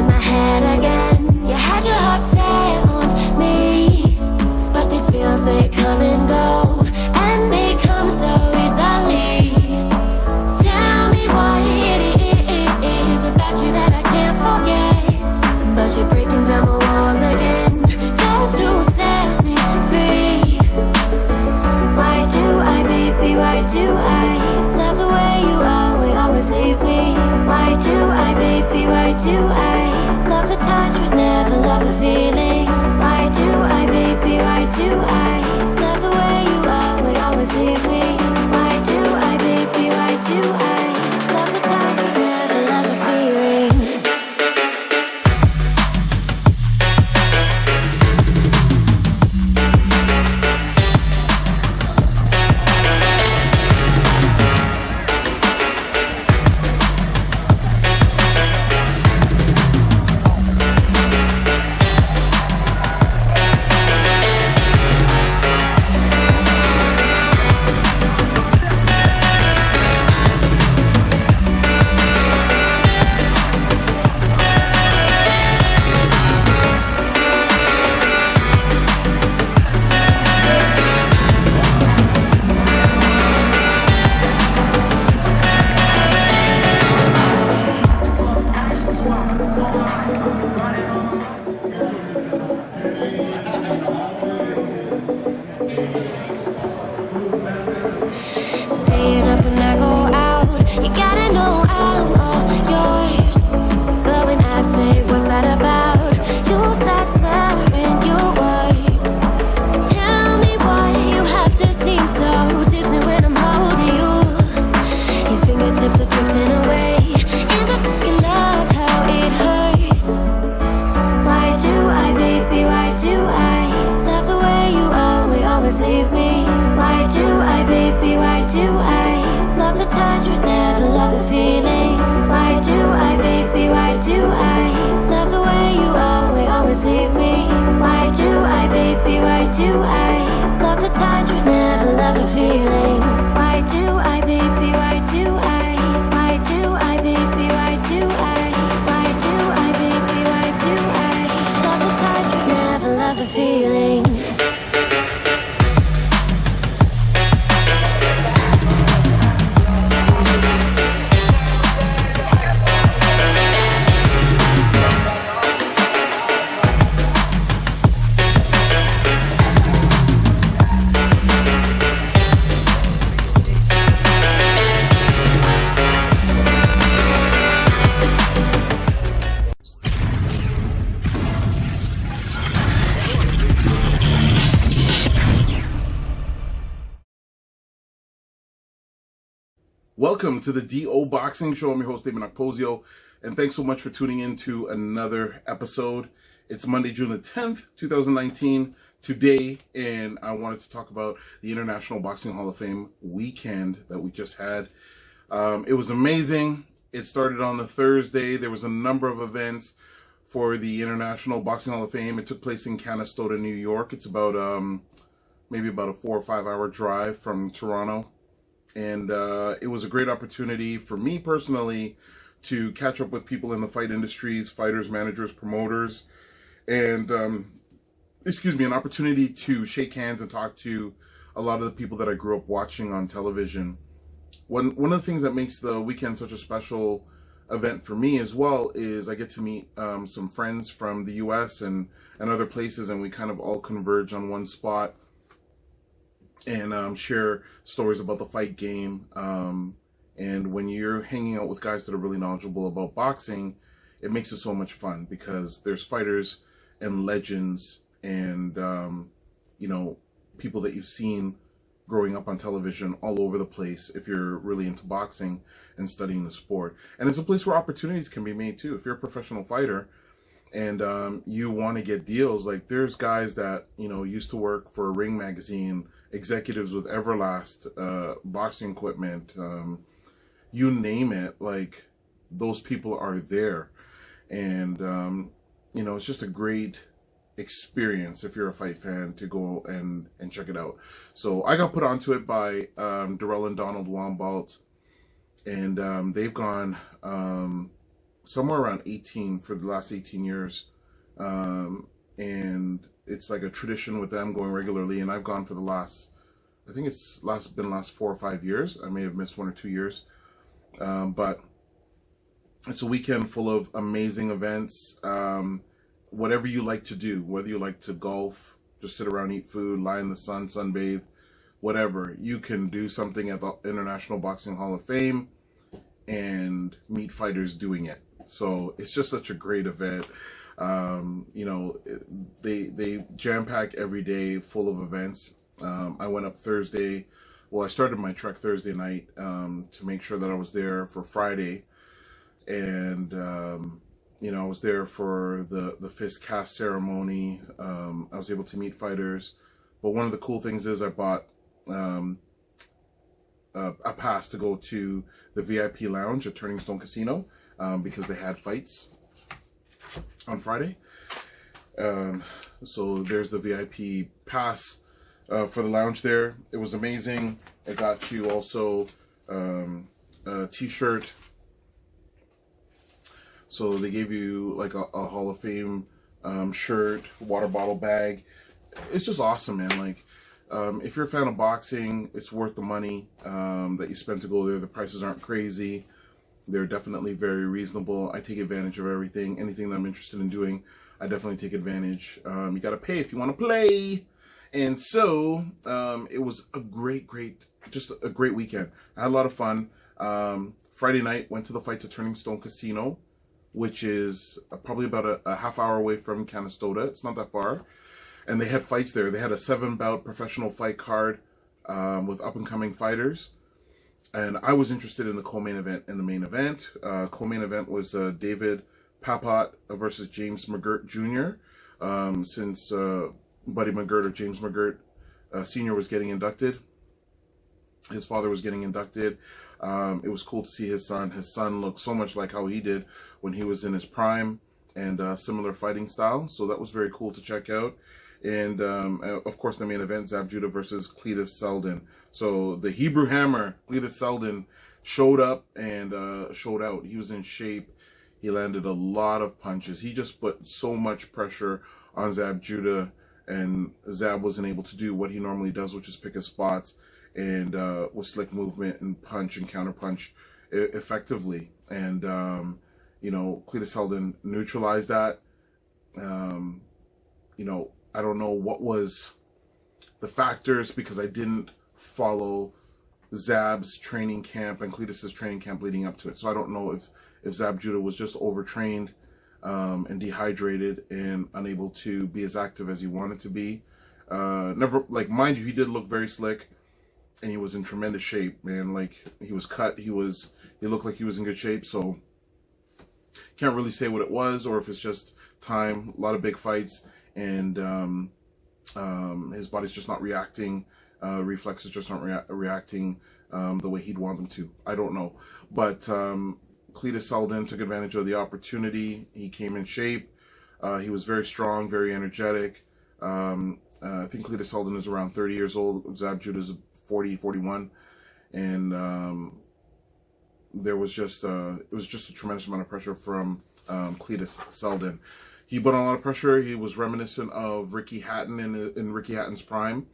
in my head again. You had your heart set on me, but these feels, they come and go, and they come so easily. Tell me what it is about you that I can't forget, but you're breaking down my walls again, just to set me free. Why do I, baby, why do I love the way you always leave me? Why do I, baby, why do I love the touch but never love the feeling? Why do I, baby, why do I love the way you always leave me? Why do I, baby, why do I love the touch but never love the feeling? Staying up when I go out, you gotta know I'm all yours. But when I say what's that about, you start slurring your words. Tell me why you have to seem so distant when I'm holding you. Your fingertips are drifting away, and I fucking love how it hurts. Why do I, baby, why do I love the way you always leave me? Why do I, baby, why do I love the touch but never love the feeling? Why do I, baby, why do I love the way you always leave me? Why do I, baby, why do I love the touch but never love the feeling? Why do I, baby, why do I baby, why do why do I, baby, why do I love the touch but never love the feeling? Welcome to the DO Boxing Show. I'm your host, Dameon Okposio, and thanks so much for tuning in to another episode. It's Monday, June the 10th, 2019, today, and I wanted to talk about the International Boxing Hall of Fame weekend that we just had. It was amazing. It started on a Thursday. There was a number of events for the International Boxing Hall of Fame. It took place in Canastota, New York. It's about maybe about a 4 or 5 hour drive from Toronto. And it was a great opportunity for me personally to catch up with people in the fight industries, fighters, managers, promoters, and, an opportunity to shake hands and talk to a lot of the people that I grew up watching on television. One of the things that makes the weekend such a special event for me as well is I get to meet some friends from the US and other places, and we kind of all converge on one spot and share stories about the fight game. And when you're hanging out with guys that are really knowledgeable about boxing, it makes it so much fun because there's fighters and legends and, people that you've seen growing up on television all over the place if you're really into boxing and studying the sport. And it's a place where opportunities can be made too. If you're a professional fighter and you want to get deals, like there's guys that, used to work for Ring Magazine, executives with Everlast, boxing equipment, you name it, like those people are there. And, it's just a great experience if you're a fight fan to go and check it out. So I got put onto it by Darrell and Donald Wambalt, and they've gone somewhere around 18 for the last 18 years. And it's like a tradition with them going regularly. And I've gone for the last, I think it's been the last 4 or 5 years. I may have missed 1 or 2 years. But it's a weekend full of amazing events. Whatever you like to do, whether you like to golf, just sit around, eat food, lie in the sun, sunbathe, whatever, you can do something at the International Boxing Hall of Fame and meet fighters doing it. So it's just such a great event. You know, they jam-pack every day full of events. I went up Thursday. Well, I started my trek Thursday night to make sure that I was there for Friday. And, you know, I was there for the fist cast ceremony. I was able to meet fighters. But one of the cool things is I bought a pass to go to the VIP lounge at Turning Stone Casino because they had fights on Friday. So there's the VIP pass for the lounge there. It was amazing. I got you also a t-shirt. So they gave you like a Hall of Fame shirt, water bottle bag. It's just awesome, man. Like, if you're a fan of boxing, it's worth the money that you spend to go there. The prices aren't crazy. They're definitely very reasonable. I take advantage of everything. Anything that I'm interested in doing, I definitely take advantage. You got to pay if you want to play. And so it was a great weekend. I had a lot of fun. Friday night, went to the fights at Turning Stone Casino, which is probably about a half hour away from Canastota. It's not that far. And they had fights there. They had a 7-bout professional fight card with up-and-coming fighters. And I was interested in the co-main event and the main event. Co-main event was David Papat versus James McGirt Jr. Since Buddy McGirt or James McGirt Sr. was getting inducted. His father was getting inducted. It was cool to see his son. His son looked so much like how he did when he was in his prime, and similar fighting style. So that was very cool to check out. And of course, the main event, Zab Judah versus Cletus Seldin. So the Hebrew Hammer, Cletus Seldin, showed up and showed out. He was in shape. He landed a lot of punches. He just put so much pressure on Zab Judah, and Zab wasn't able to do what he normally does, which is pick his spots and with slick movement and punch and counter punch effectively. And you know, Cletus Seldin neutralized that. You know, I don't know what was the factors because I didn't follow Zab's training camp and Cletus's training camp leading up to it. So I don't know if Zab Judah was just overtrained and dehydrated and unable to be as active as he wanted to be. Never, like, mind you, he did look very slick and he was in tremendous shape, man. Like, he was cut. He looked like he was in good shape. So can't really say what it was or if it's just time, a lot of big fights, and his body's just not reacting, reflexes just not reacting the way he'd want them to. I don't know. But Cletus Seldin took advantage of the opportunity. He came in shape. He was very strong, very energetic. I think Cletus Seldin is around 30 years old. Zab Judah is 40, 41. And there was just it was just a tremendous amount of pressure from Cletus Seldin. He put on a lot of pressure. He was reminiscent of Ricky Hatton in Ricky Hatton's prime,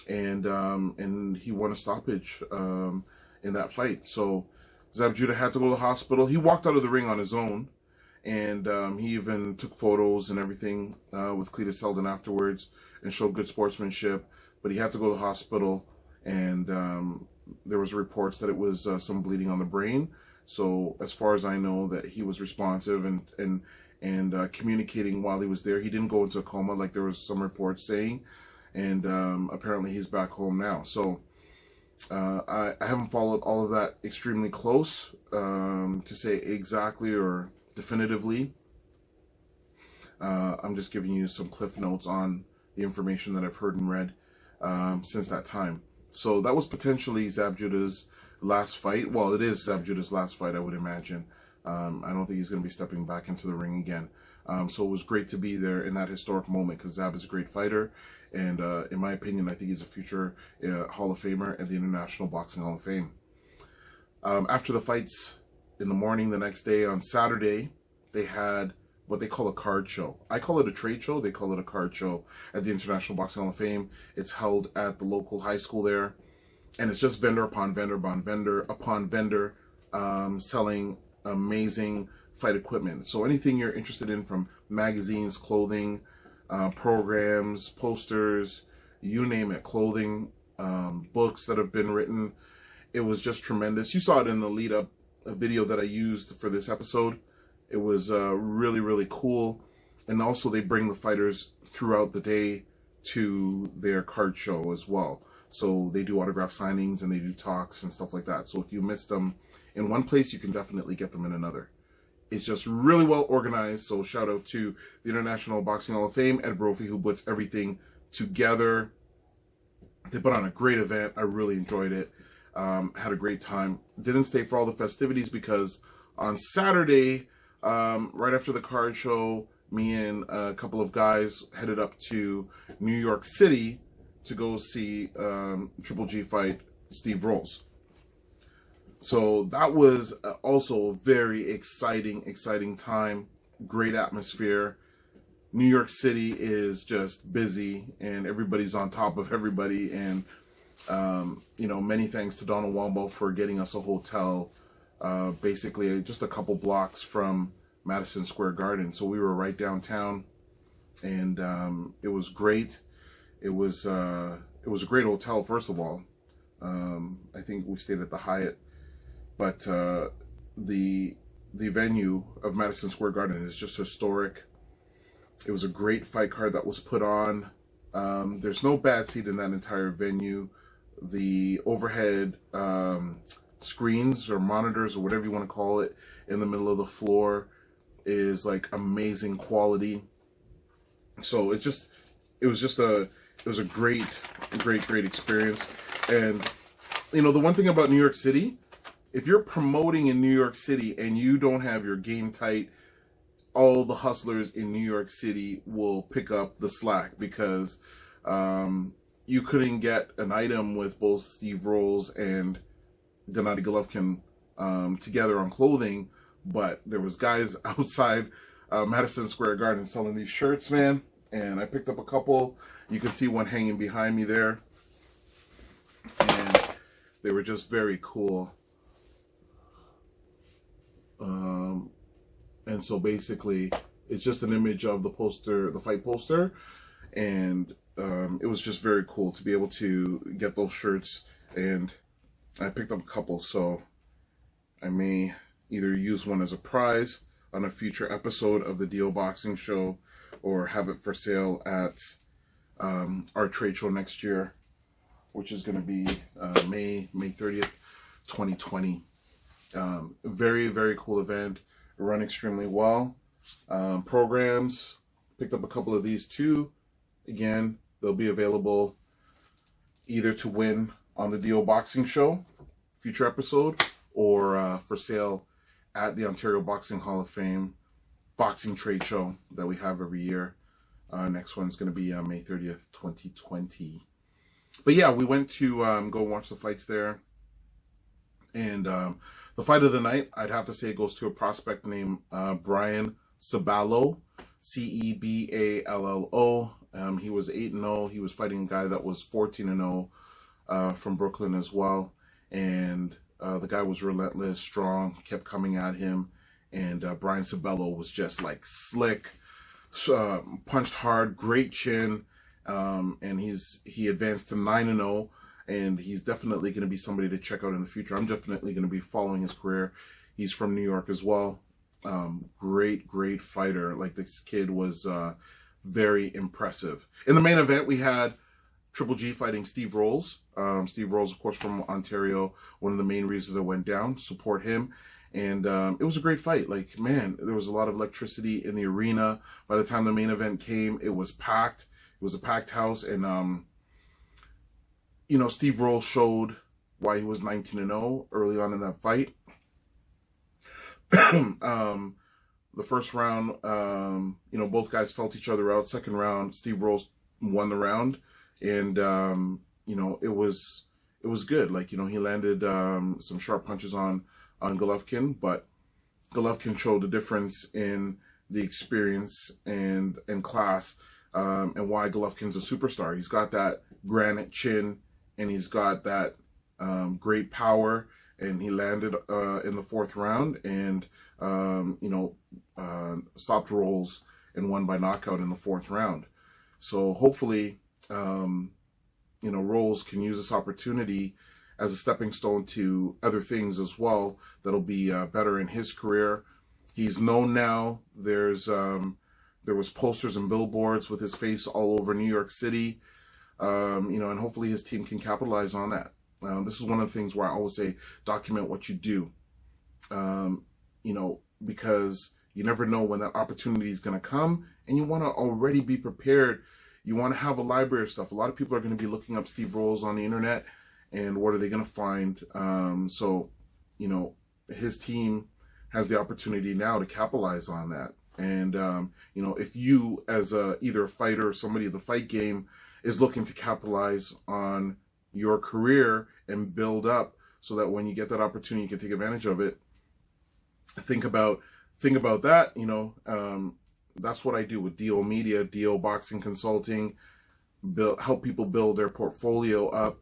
and he won a stoppage in that fight. So Zab Judah had to go to the hospital. He walked out of the ring on his own, and he even took photos and everything with Cletus Seldin afterwards and showed good sportsmanship. But he had to go to the hospital, and there was reports that it was some bleeding on the brain. So as far as I know, that he was responsive and communicating while he was there. He didn't go into a coma like there was some reports saying, and apparently he's back home now. So I haven't followed all of that extremely close to say exactly or definitively. I'm just giving you some cliff notes on the information that I've heard and read since that time. So that was potentially Zab Judah's last fight. Well, it is Zab Judah's last fight, I would imagine. I don't think he's going to be stepping back into the ring again. So it was great to be there in that historic moment because Zab is a great fighter. And in my opinion, I think he's a future Hall of Famer at the International Boxing Hall of Fame. After the fights in the morning the next day, on Saturday, they had what they call a card show. I call it a trade show. They call it a card show at the International Boxing Hall of Fame. It's held at the local high school there. And it's just vendor upon vendor upon vendor selling amazing fight equipment. So anything you're interested in, from magazines, clothing, programs, posters, you name it, clothing, books that have been written. It was just tremendous. You saw it in the lead up video that I used for this episode. It was really, really cool. And also they bring the fighters throughout the day to their card show as well. So they do autograph signings and they do talks and stuff like that. So if you missed them in one place, you can definitely get them in another. It's just really well organized. So shout out to the International Boxing Hall of Fame, Ed Brophy, who puts everything together. They put on a great event. I really enjoyed it. Had a great time. Didn't stay for all the festivities because on Saturday, right after the card show, me and a couple of guys headed up to New York City to go see Triple G fight Steve Rolls. So that was also a very exciting time. Great atmosphere. New York City is just busy and everybody's on top of everybody. And, many thanks to Donald Wombo for getting us a hotel, basically just a couple blocks from Madison Square Gardens. So we were right downtown and it was great. It was a great hotel, first of all. I think we stayed at the Hyatt. But the venue of Madison Square Garden is just historic. It was a great fight card that was put on. There's no bad seat in that entire venue. The overhead screens or monitors or whatever you want to call it in the middle of the floor is like amazing quality. So it was a great experience. And the one thing about New York City, if you're promoting in New York City and you don't have your game tight, all the hustlers in New York City will pick up the slack because you couldn't get an item with both Steve Rolls and Gennady Golovkin together on clothing, but there was guys outside Madison Square Garden selling these shirts, man, and I picked up a couple. You can see one hanging behind me there, and they were just very cool. And so basically it's just an image of the poster, the fight poster. And it was just very cool to be able to get those shirts. And I picked up a couple, so I may either use one as a prize on a future episode of the DO Boxing Show or have it for sale at our trade show next year, which is going to be May 30th, 2020. Very, very cool event. Run extremely well. Programs, picked up a couple of these too. Again, they'll be available either to win on the DO Boxing Show, future episode, or for sale at the Ontario Boxing Hall of Fame boxing trade show that we have every year. Next one's going to be May 30th, 2020. But yeah, we went to go watch the fights there. And the fight of the night, I'd have to say it goes to a prospect named Brian Ceballo, Ceballo. He was 8-0. He was fighting a guy that was 14-0 from Brooklyn as well. And the guy was relentless, strong, kept coming at him. And Brian Ceballo was just like slick, punched hard, great chin. And he advanced to 9-0. And he's definitely going to be somebody to check out in the future. I'm definitely going to be following his career. He's from New York as well. Great fighter. Like, this kid was very impressive. In the main event, we had Triple G fighting Steve Rolls. Steve Rolls, of course, from Ontario. One of the main reasons I went down, support him. And it was a great fight. Like, man, there was a lot of electricity in the arena. By the time the main event came, it was packed. It was a packed house. And, Steve Rolls showed why he was 19-0 early on in that fight. The first round, both guys felt each other out. Second round, Steve Rolls won the round. And, it was good. Like, he landed some sharp punches on on Golovkin, but Golovkin showed the difference in the experience and class, and why Golovkin's a superstar. He's got that granite chin, and he's got that great power, and he landed in the 4th round, and stopped Rolls and won by knockout in the 4th round. So hopefully, Rolls can use this opportunity as a stepping stone to other things as well that'll be better in his career. He's known now. There was posters and billboards with his face all over New York City, and hopefully his team can capitalize on that. This is one of the things where I always say, document what you do, because you never know when that opportunity is going to come, and you want to already be prepared. You want to have a library of stuff. A lot of people are going to be looking up Steve Rolls on the internet, and what are they going to find? So his team has the opportunity now to capitalize on that. And, if you as either a fighter or somebody in the fight game is looking to capitalize on your career and build up so that when you get that opportunity, you can take advantage of it, think about that. That's what I do with DO Media, DO Boxing Consulting, help people build their portfolio up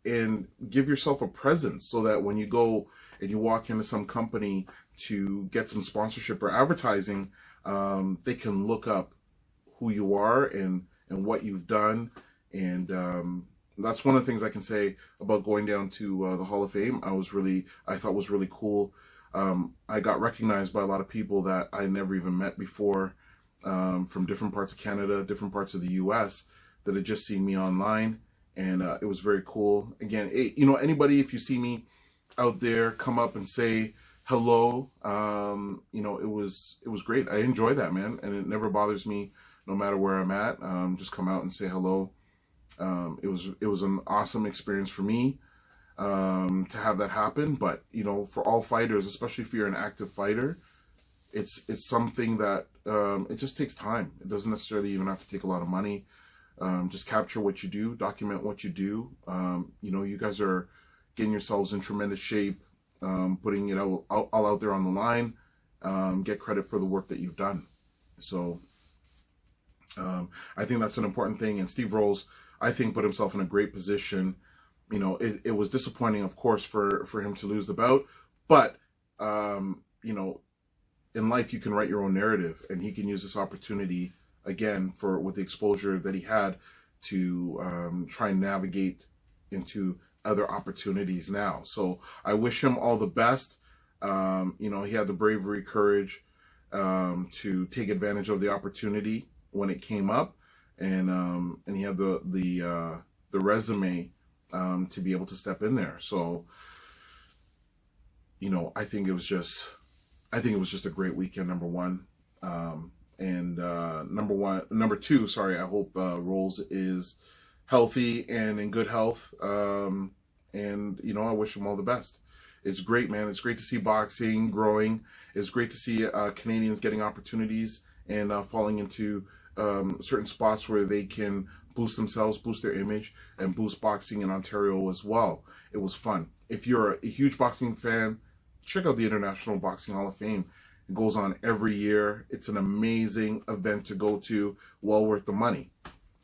and give yourself a presence so that when you go and you walk into some company to get some sponsorship or advertising, they can look up who you are and what you've done. And that's one of the things I can say about going down to the Hall of Fame. I thought was really cool. I got recognized by a lot of people that I never even met before, from different parts of Canada, different parts of the US, that had just seen me online. And it was very cool. Again, anybody, if you see me out there, come up and say hello. It was great. I enjoy that, man. And it never bothers me no matter where I'm at. Just come out and say hello. It was an awesome experience for me to have that happen. But, for all fighters, especially if you're an active fighter, it's something that it just takes time. It doesn't necessarily even have to take a lot of money. Just capture what you do, document what you do. You guys are getting yourselves in tremendous shape, putting it all out there on the line. Get credit for the work that you've done. So I think that's an important thing. And Steve Rolls, I think, put himself in a great position. It was disappointing, of course, for him to lose the bout, but in life you can write your own narrative, and he can use this opportunity again with the exposure that he had to try and navigate into other opportunities now. So I wish him all the best. He had the bravery, courage to take advantage of the opportunity when it came up, and he had the resume to be able to step in there. So I think it was just a great weekend, number one. And number two, sorry, I hope Rolls is healthy and in good health. And I wish him all the best. It's great, man. It's great to see boxing growing. It's great to see Canadians getting opportunities and falling into certain spots where they can boost themselves, boost their image, and boost boxing in Ontario as well. It was fun. If you're a huge boxing fan, check out the International Boxing Hall of Fame. It goes on every year. It's an amazing event to go to, well worth the money.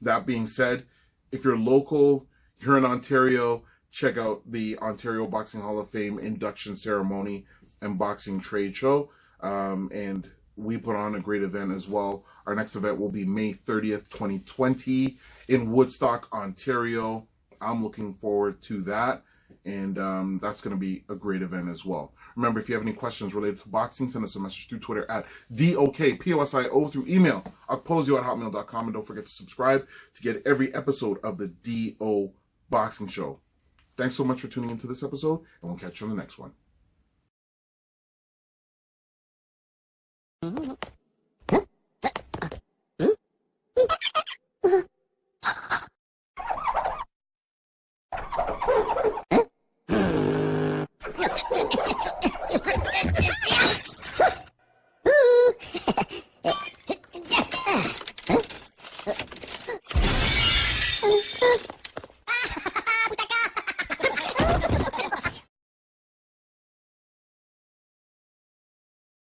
That being said, if you're local, you're in Ontario, check out the Ontario Boxing Hall of Fame induction ceremony and boxing trade show. And we put on a great event as well. Our next event will be May 30th, 2020 in Woodstock, Ontario. I'm looking forward to that. And that's going to be a great event as well. Remember, if you have any questions related to boxing, send us a message through Twitter at DOKPOSIO, through email, okposio@hotmail.com. And don't forget to subscribe to get every episode of the DO Boxing Show. Thanks so much for tuning into this episode, and we'll catch you on the next one. Huh?